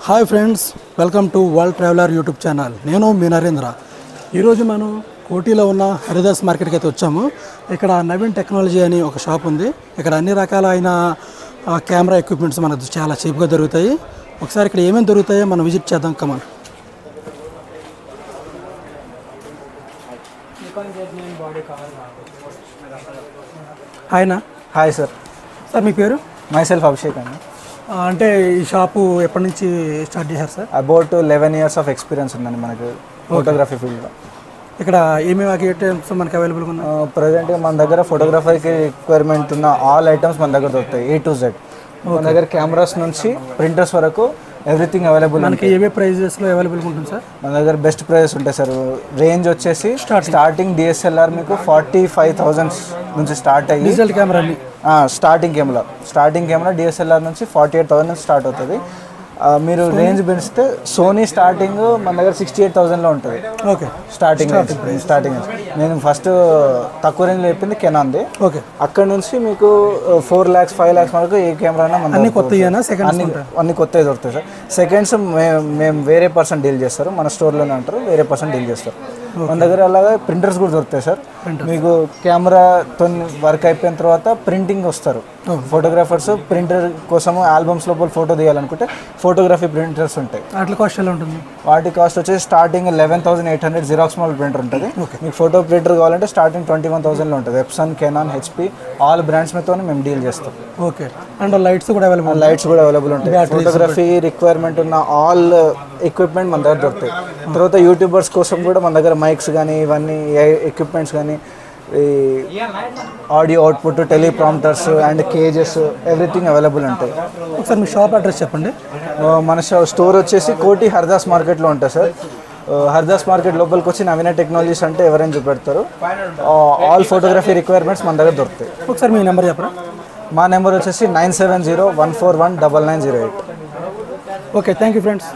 Hi friends, welcome to world traveller YouTube channel. నేను మీ నరేంద్ర. ఈరోజు మనం కోటిలో ఉన్న హరిదాస్ మార్కెట్కి అయితే వచ్చాము. ఇక్కడ నవీన్ టెక్నాలజీ అని ఒక షాప్ ఉంది. ఇక్కడ అన్ని రకాలైన కెమెరా ఎక్విప్మెంట్స్ మనకు చాలా చీప్గా దొరుకుతాయి. ఒకసారి ఇక్కడ ఏమేమి దొరుకుతాయో మనం విజిట్ చేద్దాం. కమాన్. హాయ్నా. Hi sir. సార్ మీ పేరు? మై సెల్ఫ్ అభిషేక్ అండి. అంటే ఈ షాపు ఎప్పటి నుంచి స్టార్ట్ చేశారు sir? About 11 years of experience ఉందండి మనకు ఫోటోగ్రఫీ ఫీల్డ్లో. ఇక్కడ ఏమేమి ఐటమ్స్ మనకి అవైలబుల్గా ఉన్నాయి? ప్రజెంట్గా మన దగ్గర ఫోటోగ్రఫర్కి రిక్వైర్మెంట్ ఉన్న ఆల్ ఐటమ్స్ మన దగ్గర దొరుకుతాయి, A to Z. మన దగ్గర కెమెరాస్ నుంచి ప్రింటర్స్ వరకు ఎవ్రీథింగ్ అవైలబుల్. మనకి ఏవే ప్రైజెస్లో అవైలబుల్గా ఉంటుంది సార్? మన దగ్గర బెస్ట్ ప్రైజెస్ ఉంటాయి సార్. రేంజ్ వచ్చేసి స్టార్టింగ్ DSLR మీకు 45,000 నుంచి స్టార్ట్ అయ్యి digital camera starting camera DSLR నుంచి 48,000 నుంచి స్టార్ట్ అవుతుంది. మీరు రేంజ్ పెంచితే సోనీ స్టార్టింగ్ మన దగ్గర 68,000లో ఉంటుంది. ఓకే. స్టార్టింగ్ నేను ఫస్ట్ తక్కువ రేంజ్లో చెప్పింది కెనాన్ది. ఓకే. అక్కడ నుంచి మీకు 4 lakhs 5 lakhs వరకు ఏ కెమెరా అన్ని కొత్తవి దొరుకుతాయి సార్. సెకండ్స్ మేము వేరే పర్సన్ డీల్ చేస్తారు, మన స్టోర్లోనే ఉంటారు, వేరే పర్సన్ డీల్ చేస్తారు. మన దగ్గర అలాగే ప్రింటర్స్ కూడా దొరుకుతాయి సార్. మీకు కెమెరాతో వర్క్ అయిపోయిన తర్వాత ప్రింటింగ్ వస్తారు ఫోటోగ్రాఫర్స్. ప్రింటర్ కోసం ఆల్బమ్స్ లోపల ఫోటో తీయాలనుకుంటే ఫోటోగ్రఫీ ప్రింటర్స్ ఉంటాయి. వాటి కాస్ట్ ఎలా ఉంటుంది? వాటి కాస్ట్ వచ్చేసి స్టార్టింగ్ 11,800 జిరాక్స్ మోడల్ ప్రింటర్ ఉంటుంది. మీకు ఫోటో ప్రింటర్ కావాలంటే స్టార్టింగ్ 21,000లో ఉంటుంది. Epson, Canon, HP all brands మీతో మేము డీల్ చేస్తాం. ఓకే. అండ్ లైట్స్ కూడా అవైలబుల్ ఉంటాయి. ఫోటోగ్రఫీ రిక్వైర్మెంట్ ఉన్న ఆల్ ఎక్విప్మెంట్ మన దగ్గర దొరుకుతాయి. తర్వాత యూట్యూబర్స్ కోసం కూడా మన దగ్గర మైక్స్ కానీ ఇవన్నీ ఎక్విప్మెంట్స్ కానీ ఈ audio output, teleprompters and cages everything available ఉంటాయి. ఒకసారి మీ షాప్ అడ్రస్ చెప్పండి. మన స్టోర్ వచ్చేసి కోటి హరిదాస్ మార్కెట్లో ఉంటుంది సార్. హరిదాస్ మార్కెట్ లోపలికి వచ్చి నవీన టెక్నాలజీస్ అంటే ఎవరైనా చూపెడతారు. ఆల్ ఫోటోగ్రఫీ రిక్వైర్మెంట్స్ మన దగ్గర దొరుకుతాయి. ఒకసారి మీ నెంబర్ చెప్పరా? మా నెంబర్ వచ్చేసి 97014199908. Okay, thank you friends.